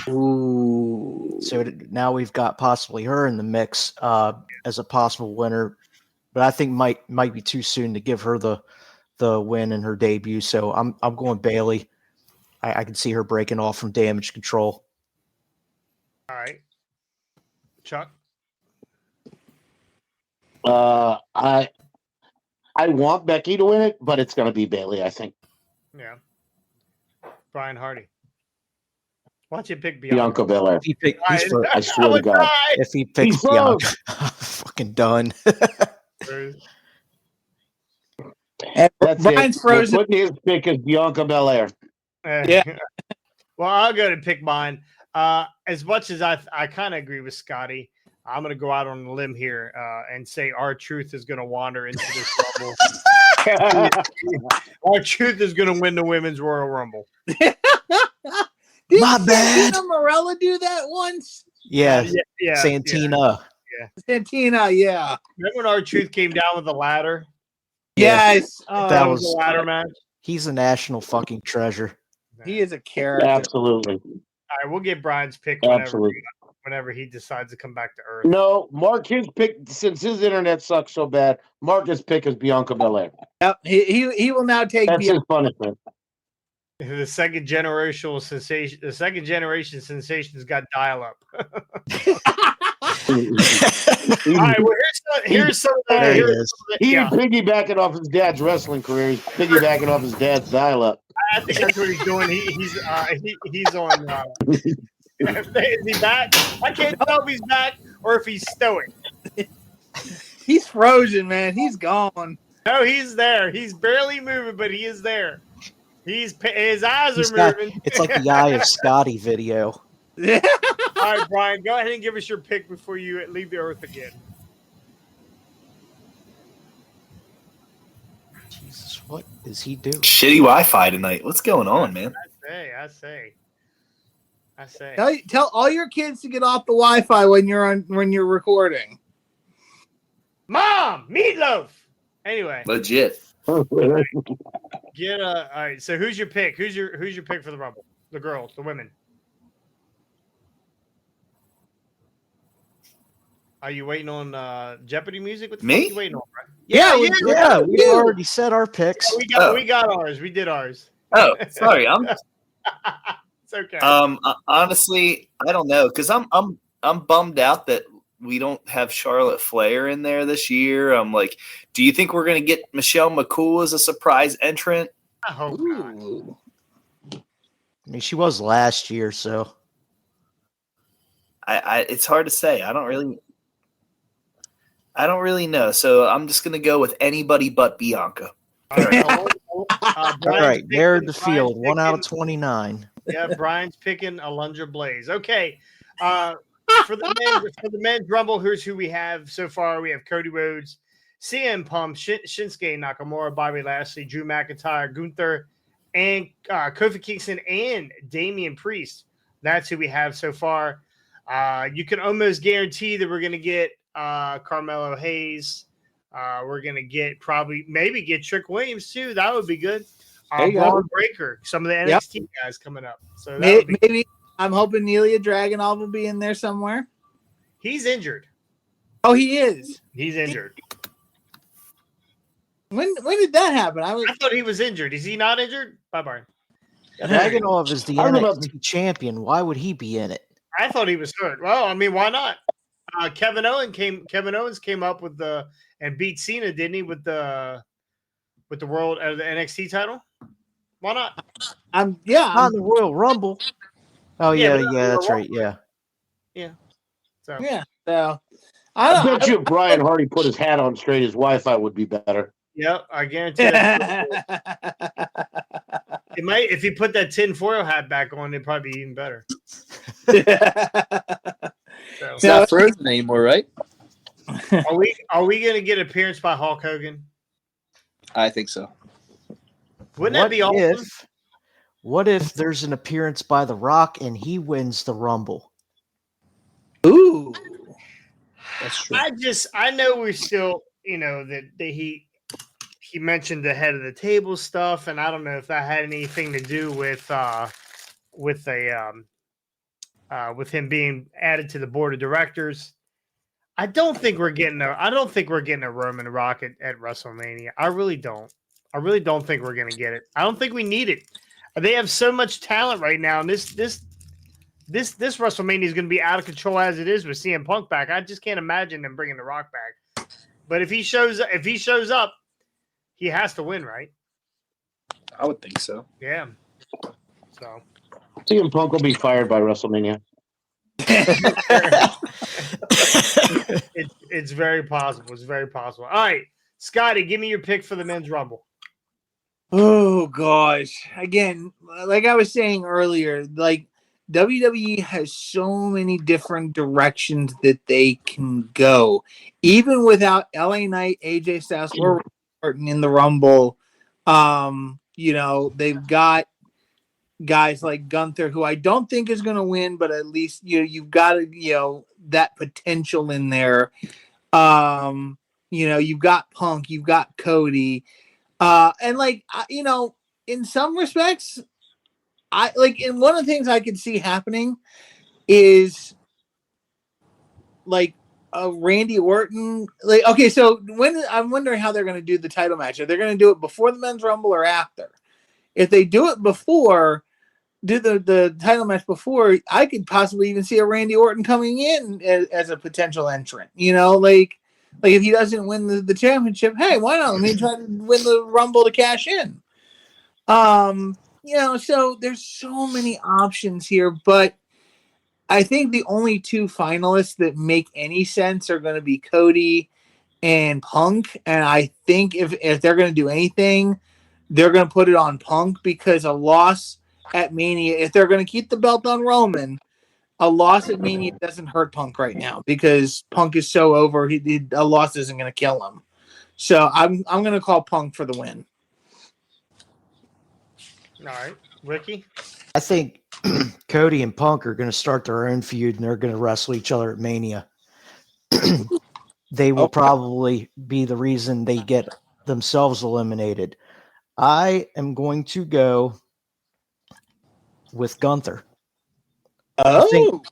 Ooh. So now we've got possibly her in the mix as a possible winner, but I think might be too soon to give her the win in her debut. So I'm going Bailey. I can see her breaking off from Damage Control. All right, Chuck. I want Becky to win it, but it's going to be Bailey, I think. Yeah. Brian Hardy. Why don't you pick Bianca Belair. I swear to God. If he picks Bianca, I'm fucking done. Brian's frozen. His pick is Bianca Belair. Yeah. Well, I'll go to pick mine. As much as I kind of agree with Scotty, I'm going to go out on a limb here and say R-Truth is going to wander into this Rumble. R-Truth is going to win the Women's Royal Rumble. My bad. Didn't Morella do that once? Yeah. Santina. Yeah. Santina, yeah. Remember when R-Truth came down with the ladder? Yes. That was a ladder match. He's a national fucking treasure. He is a character. Absolutely. All right, we'll get Brian's pick whenever he decides to come back to Earth. No, Mark, his pick, since his internet sucks so bad, Mark's pick is Bianca Belair. Yep, he will now take That's his punishment. The second generation sensation's got dial up. All right, well, here's some. He's piggybacking off his dad's wrestling career. He's piggybacking off his dad's dial-up. I think that's what he's doing. He's on. Is he back? I can't tell if he's back or if he's stoic. He's frozen, man. He's gone. No, he's there. He's barely moving, but he is there. His eyes are moving. It's like the Eye of Scotty video. All right, Brian, go ahead and give us your pick before you leave the Earth again. Jesus, what is he doing? Shitty Wi-Fi tonight. What's going on, man? I say. Tell all your kids to get off the Wi-Fi when you're recording. Mom, meatloaf. Anyway, legit. All right. So who's your pick? Who's your pick for the Rumble? The girls, the women. Are you waiting on Jeopardy music? What the Me? fuck you waiting on, right? Yeah. We already said our picks. We got ours. We did ours. Oh, sorry. It's okay. Honestly, I don't know because I'm bummed out that we don't have Charlotte Flair in there this year. I'm like, do you think we're going to get Michelle McCool as a surprise entrant? I hope not. I mean, she was last year, so I it's hard to say. I don't really know. So I'm just going to go with anybody but Bianca. All right. All right, narrowed the field. 1 out of 29. Yeah, Brian's picking Alundra Blaze. Okay. For the men's Rumble, here's who we have so far. We have Cody Rhodes, CM Punk, Shinsuke Nakamura, Bobby Lashley, Drew McIntyre, Gunther, and Kofi Kingston and Damian Priest. That's who we have so far. You can almost guarantee that we're going to get Carmelo Hayes. We're going to get maybe get Trick Williams too. That would be good. Braun Breaker, some of the NXT guys coming up. So maybe I'm hoping Nelia Dragunov will be in there somewhere. He's injured. Oh, he is. He's injured. When did that happen? I thought he was injured. Is he not injured? Bye. Dragunov is the NXT champion. Why would he be in it? I thought he was hurt. Well, I mean, why not? Kevin Owens came up with and beat Cena, didn't he? With the world the NXT title. Why not? On the Royal Rumble. Oh yeah, that's right. Yeah. So I bet you if Brian Hardy put his hat on straight, his Wi-Fi would be better. Yep, I guarantee that. It might if you put that tinfoil hat back on, it'd probably be even better. It's not frozen anymore, right? Are we gonna get appearance by Hulk Hogan? I think so. Wouldn't that be awesome? What if there's an appearance by The Rock and he wins the Rumble? Ooh, that's true. I know we're still, that he mentioned the head of the table stuff, and I don't know if that had anything to do with him being added to the board of directors. I don't think we're getting a Roman Rock at WrestleMania. I really don't. I really don't think we're going to get it. I don't think we need it. They have so much talent right now, and this WrestleMania is going to be out of control as it is with CM Punk back. I just can't imagine them bringing The Rock back. But if he shows up, he has to win, right? I would think so. Yeah. So CM Punk will be fired by WrestleMania. It's very possible. It's very possible. All right, Scotty, give me your pick for the men's Rumble. Oh gosh! Again, like I was saying earlier, like WWE has so many different directions that they can go, even without LA Knight, AJ Styles, or Orton in the Rumble. They've got guys like Gunther, who I don't think is going to win, but at least you've got that potential in there. You've got Punk, you've got Cody, and in some respects, and one of the things I could see happening is like a Randy Orton. So I'm wondering how they're going to do the title match. Are they going to do it before the men's Rumble or after? If they do it before, do the title match before, I could possibly even see a Randy Orton coming in as a potential entrant. Like if he doesn't win the championship, hey, why not? Let me try to win the Rumble to cash in. So there's so many options here, but I think the only two finalists that make any sense are going to be Cody and Punk. And I think if they're going to do anything, they're going to put it on Punk, because a loss at Mania, if they're going to keep the belt on Roman, a loss at Mania doesn't hurt Punk right now, because Punk is so over. A loss isn't going to kill him. So I'm going to call Punk for the win. All right, Ricky? I think Cody and Punk are going to start their own feud, and they're going to wrestle each other at Mania. They will probably be the reason they get themselves eliminated. I am going to go with Gunther. Oh,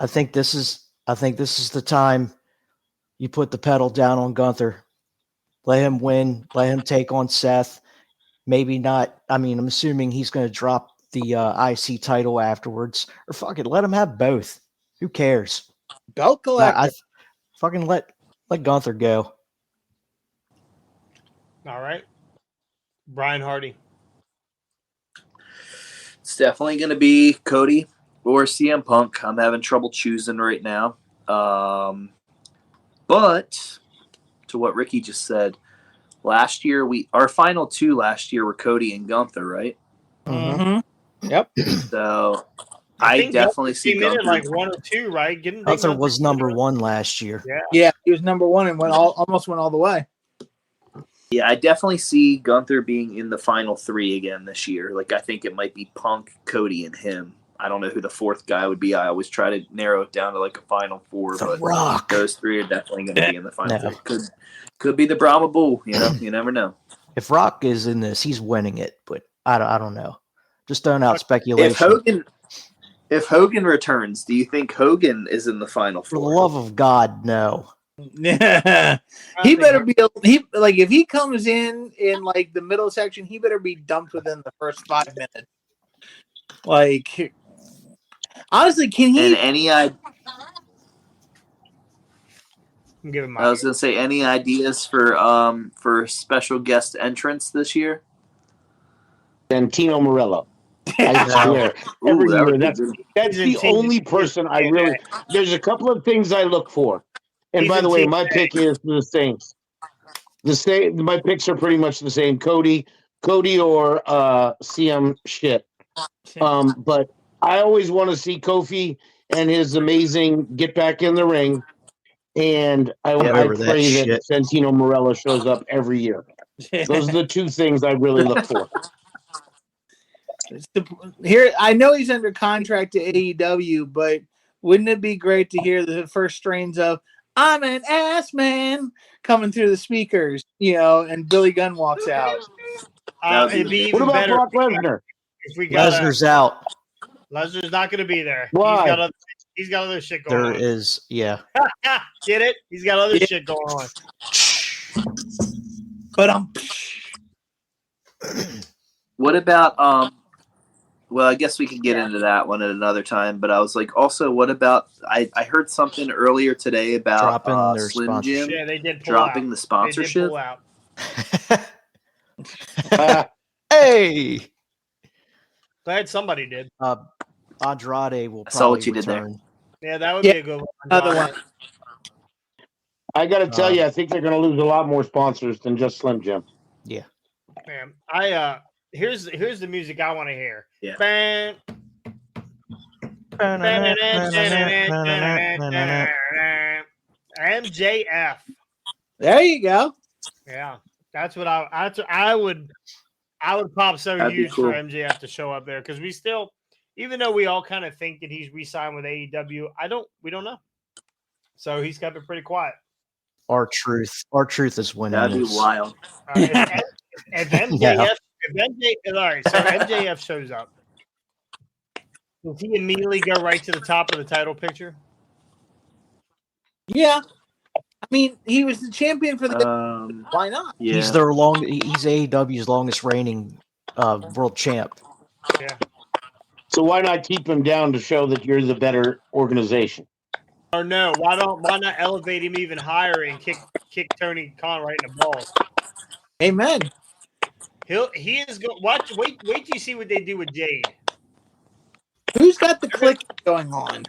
I think this is the time you put the pedal down on Gunther. Let him win. Let him take on Seth. Maybe not. I mean, I'm assuming he's going to drop the IC title afterwards, or fuck it, let him have both. Who cares? belt collector. I fucking let Gunther go. All right, Brian Hardy. It's definitely going to be Cody or CM Punk. I'm having trouble choosing right now. But to what Ricky just said, last year our final two last year were Cody and Gunther, right? Mm-hmm. Yep. So I definitely see Gunther Gunther. like 1 or 2, right? Gunther was number 1 last year. Yeah, he was number 1 and almost went all the way. Yeah, I definitely see Gunther being in the final 3 again this year. Like, I think it might be Punk, Cody, and him. I don't know who the 4th guy would be. I always try to narrow it down to like a final 4, but Rock. Those 3 are definitely going to be in the final 3. Could be the Brahma Bull. You never know. If Rock is in this, he's winning it, but I don't know. Just throwing out speculation. If Hogan returns, do you think Hogan is in the final 4? For the love of God, no. Yeah, he better be. If he comes in like the middle section, he better be dumped within the first 5 minutes. Like, honestly, can he? And any give him I was gonna say, any ideas for special guest entrance this year? Santino Morello. I swear. Every year, that's the only person I really. There's a couple of things I look for. And by the way, my pick is the Saints. My picks are pretty much the same. Cody or CM shit. But I always want to see Kofi and his amazing get back in the ring. And I pray that Santino Morello shows up every year. Those are the 2 things I really look for. Here, I know he's under contract to AEW, but wouldn't it be great to hear the first strains of "I'm an ass man" coming through the speakers, and Billy Gunn walks out? It'd be What even about better Brock Lesnar? if we got Lesnar's out. Lesnar's not going to be there. Why? He's got other shit going There on. is, yeah. Get it? He's got other shit going on. But What about well, I guess we can get into that one at another time, but I was like, also, what about I heard something earlier today about Dropping their Slim sponsorship. Jim Yeah, they did pull dropping out. the They sponsorship. did pull out. Hey, Glad somebody did. Andrade will I saw what probably you did there. return. Yeah, that would Yeah, be a good one. another one. I got to tell you, I think they're going to lose a lot more sponsors than just Slim Jim. Yeah. Man, here's the music I want to hear. Yeah. Bam. MJF. There you go. Yeah, that's what I would pop so That'd be huge cool. for MJF to show up there because we still, even though we all kind of think that he's re-signed with AEW, we don't know. So he's kept it pretty quiet. Our truth is winning. That'd be this. wild. If MJF, all right, so MJF shows up, does he immediately go right to the top of the title picture? Yeah. I mean, he was the champion for the. Why not? Yeah. He's AEW's longest reigning world champ. Yeah. So why not keep him down to show that you're the better organization? Or no? Why not elevate him even higher and kick Tony Khan right in the balls? Amen. He is going. Watch. Wait till you see what they do with Jade. Who's got the click going on?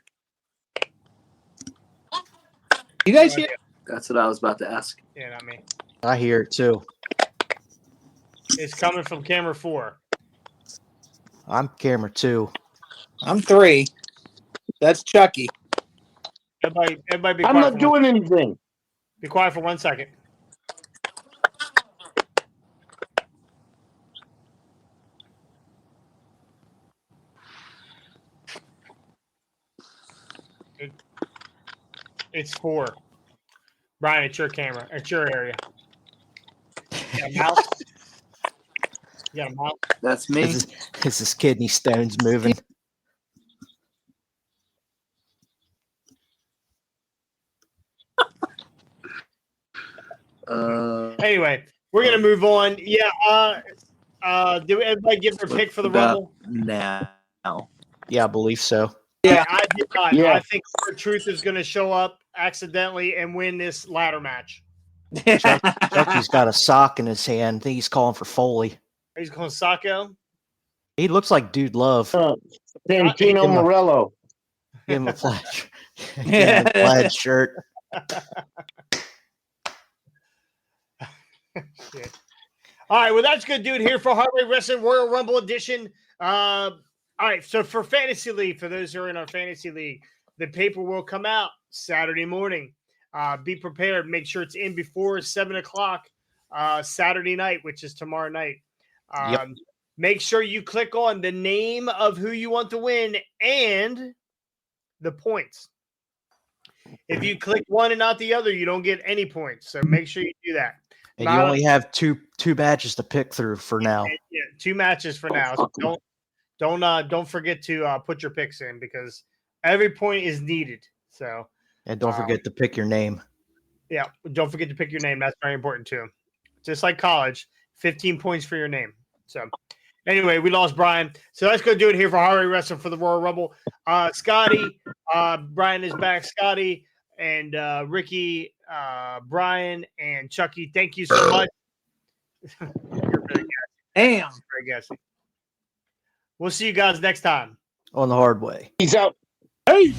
You guys hear? That's what I was about to ask. Yeah, not me. I hear it too. It's coming from camera 4. I'm camera 2. I'm 3. That's Chucky. Everybody, be I'm quiet. not doing anything. Be quiet for 1 second. It's 4. Brian, it's your camera. It's your area. You got a mouse? You got a mouse? That's me. Is his kidney stones moving? Anyway, we're gonna move on. Yeah. Did everybody give their pick for the Rumble? Now. Yeah, I believe so. Yeah. I did not. Yeah. I think Truth is going to show up accidentally and win this ladder match. Chucky's got a sock in his hand. I think he's calling for Foley. He's going Sacco. He looks like Dude Love. Santino Morello. Give him a plaid, give him a plaid shirt. Shit. All right, well, that's good, dude. Here for Heart Rate Wrestling Royal Rumble Edition. All right, so for Fantasy League, for those who are in our Fantasy League, the paper will come out Saturday morning. Be prepared. Make sure it's in before 7 o'clock Saturday night, which is tomorrow night. Yep. Make sure you click on the name of who you want to win and the points. If you click one and not the other, you don't get any points. So make sure you do that. And you only have two matches to pick through for now. Yeah, 2 matches for now. So don't forget to put your picks in because every point is needed. So And don't forget to pick your name. yeah, don't forget to pick your name. That's very important too. Just like college, 15 points for your name. So anyway, we lost Brian. So let's go do it here for Harley Wrestling for the Royal Rumble. Scotty, Brian is back. Scotty and Ricky, Brian and Chucky, thank you so much. You're very gassy. Damn. Very gassy. We'll see you guys next time. On the hard way. He's out. Hey.